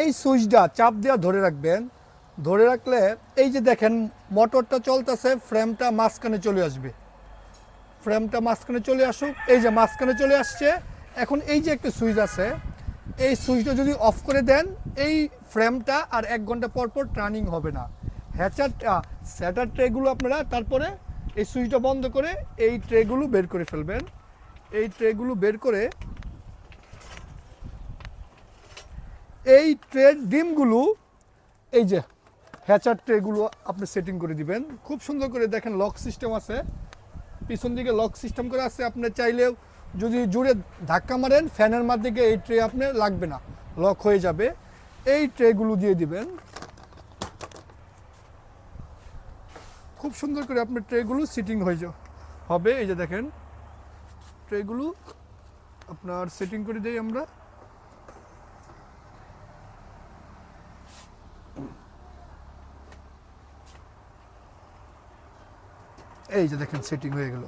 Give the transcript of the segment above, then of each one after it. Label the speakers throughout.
Speaker 1: এই সুইচটা চাপ দিয়ে ধরে রাখবেন, ধরে রাখলে এই যে দেখেন মোটরটা চলতেছে, ফ্রেমটা মাঝখানে চলে আসবে, ফ্রেমটা মাঝখানে চলে আসুক, এই যে মাঝখানে চলে আসছে। এখন এই যে একটা সুইচ আছে, এই সুইচটা যদি অফ করে দেন এই ফ্রেমটা আর 1 ঘন্টা পর পর টার্নিং হবে না। স্যাটার ট্রেগুলো আপনারা তারপরে এই সুইচটা বন্ধ করে এই ট্রেগুলো বের করে ফেলবেন। এই ট্রেগুলো বের করে এই ট্রের ডিমগুলো এই যে হ্যাচার ট্রেগুলো আপনি সেটিং করে দিবেন। খুব সুন্দর করে দেখেন লক সিস্টেম আছে, পিছন দিকে লক সিস্টেম করে আছে। আপনি চাইলেও যদি জুড়ে ধাক্কা মারেন ফ্যানের মাধ্যমে এই ট্রে আপনার লাগবে না, লক হয়ে যাবে। এই ট্রেগুলো দিয়ে দিবেন, খুব সুন্দর করে আপনার ট্রেগুলো সিটিং হয়ে হবে। এই যে দেখেন ট্রেগুলো আপনার সেটিং করে দেই আমরা। এই যে দেখেন সেটিং হয়ে গেল।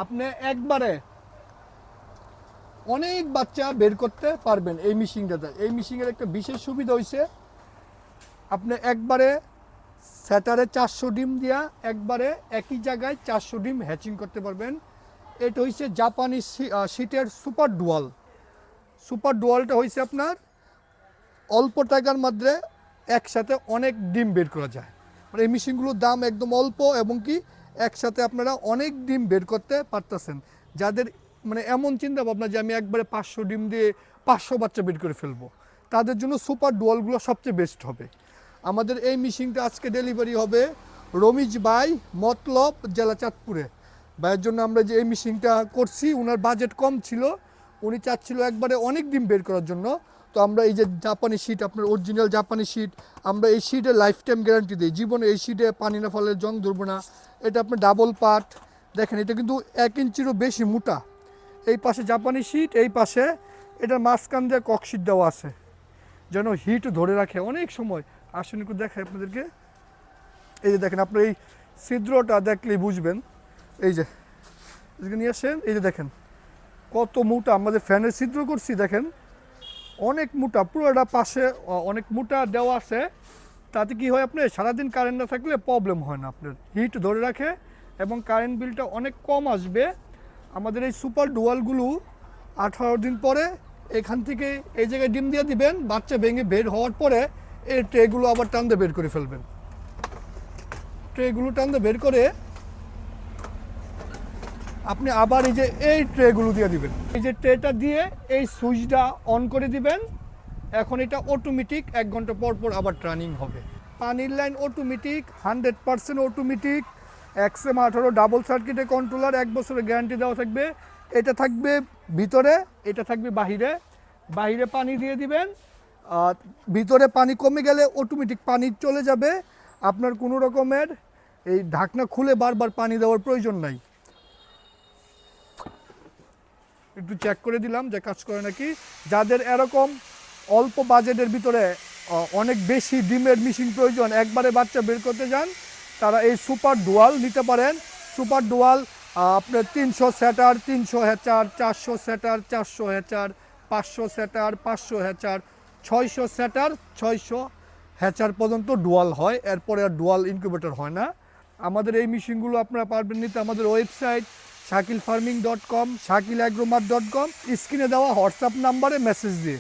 Speaker 1: আপনি একবারে অনেক বাচ্চা বের করতে পারবেন এই মেশিনটাতে। এই মেশিনের একটা বিশেষ সুবিধা হয়েছে, আপনি একবারে স্যাটারে 400 ডিম দিয়া একবারে একই জায়গায় 400 ডিম হ্যাচিং করতে পারবেন। এটা হয়েছে জাপানি শিটের সুপার ডুয়াল। সুপার ডুয়ালটা হয়েছে আপনার অল্প টাকার মধ্যে একসাথে অনেক ডিম বের করা যায়। মানে এই মেশিনগুলোর দাম একদম অল্প এবং কি একসাথে আপনারা অনেক ডিম বের করতে পারতেছেন। যাদের মানে এমন চিন্তা ভাবনা যে আমি একবারে 500 ডিম দিয়ে 500 বাচ্চা বের করে ফেলবো, তাদের জন্য সুপার ডুয়ালগুলো সবচেয়ে বেস্ট হবে। আমাদের এই মেশিনটা আজকে ডেলিভারি হবে রমিজ ভাই, মতলব, জেলা চাঁদপুরে। ভাইয়ের জন্য আমরা যে এই মেশিনটা করছি, ওনার বাজেট কম ছিল, উনি চাচ্ছিল একবারে অনেক ডিম বের করার জন্য। তো আমরা এই যে জাপানি শিট, আপনার অরিজিনাল জাপানি শিট, আমরা এই শিটে লাইফ টাইম গ্যারান্টি দিই। জীবনে এই শিটে পানি না ফলে জং ধরবে না। এটা আপনার ডাবল পার্ট, দেখেন এটা কিন্তু 1 ইঞ্চিরও বেশি মোটা। এই পাশে জাপানি শিট, এই পাশে এটার মাঝখান দিয়ে ককশিট দেওয়া আছে যেন হিট ধরে রাখে অনেক সময়। আসুন একটু দেখাই আপনাদেরকে। এই যে দেখেন আপনার এই ছিদ্রটা দেখলেই বুঝবেন। এই যে এদিকে নিয়ে আসেন, এই যে দেখেন কত মোটা আমাদের ফ্যানের ছিদ্র করছি, দেখেন অনেক মোটা, পুরোটা পাশে অনেক মোটা দেওয়া আছে। তাতে কি হয়, আপনার সারাদিন কারেন্ট না থাকলে প্রবলেম হয় না, আপনার হিট ধরে রাখে এবং কারেন্ট বিলটা অনেক কম আসবে। আমাদের এই সুপার ডুয়ালগুলো 18 দিন পরে এখান থেকে এই জায়গায় ডিম দিয়ে দিবেন, বাচ্চা ভেঙে বের হওয়ার পরে এই ট্রেগুলো আবার টানতে বের করে ফেলবেন। ট্রেগুলো টানতে বের করে আপনি আবার এই যে এই ট্রেগুলো দিয়ে দিবেন। এই যে ট্রেটা দিয়ে এই সুইচটা অন করে দিবেন। এখন এটা অটোমেটিক 1 ঘন্টা পর পর আবার টার্নিং হবে। পানির line automatic, 100% automatic, XM18 double সার্কিটে কন্ট্রোলার, 1 বছরের গ্যারান্টি দেওয়া থাকবে। এটা থাকবে ভিতরে, এটা থাকবে বাহিরে। বাহিরে পানি দিয়ে দিবেন, ভিতরে পানি কমে গেলে অটোমেটিক পানি চলে যাবে। আপনার কোনো রকমের এই ঢাকনা খুলে বারবার পানি দেওয়ার প্রয়োজন নাই। একটু চেক করে দিলাম যে কাজ করে নাকি। যাদের এরকম অল্প বাজেটের ভিতরে অনেক বেশি ডিমের মেশিন প্রয়োজন, একবারে বাচ্চা বের করতে যান, তারা এই সুপার ডুয়াল নিতে পারেন। সুপার ডুয়াল আপনার 300 স্যাটার 300 হ্যাচার, 400 স্যাটার 400 হ্যাচার, 500 স্যাটার 500 হ্যাচার, 600 স্যাটার 600 হ্যাচার পর্যন্ত ডুয়াল হয়। এরপরে আর ডুয়াল ইনকিউবেটর হয় না। আমাদের এই মেশিনগুলো আপনারা পারবেন নিতে আমাদের ওয়েবসাইট shakilfarming.com, shakilagro.com, স্ক্রিনে দেওয়া হোয়াটসঅ্যাপ নাম্বারে মেসেজ দিয়ে।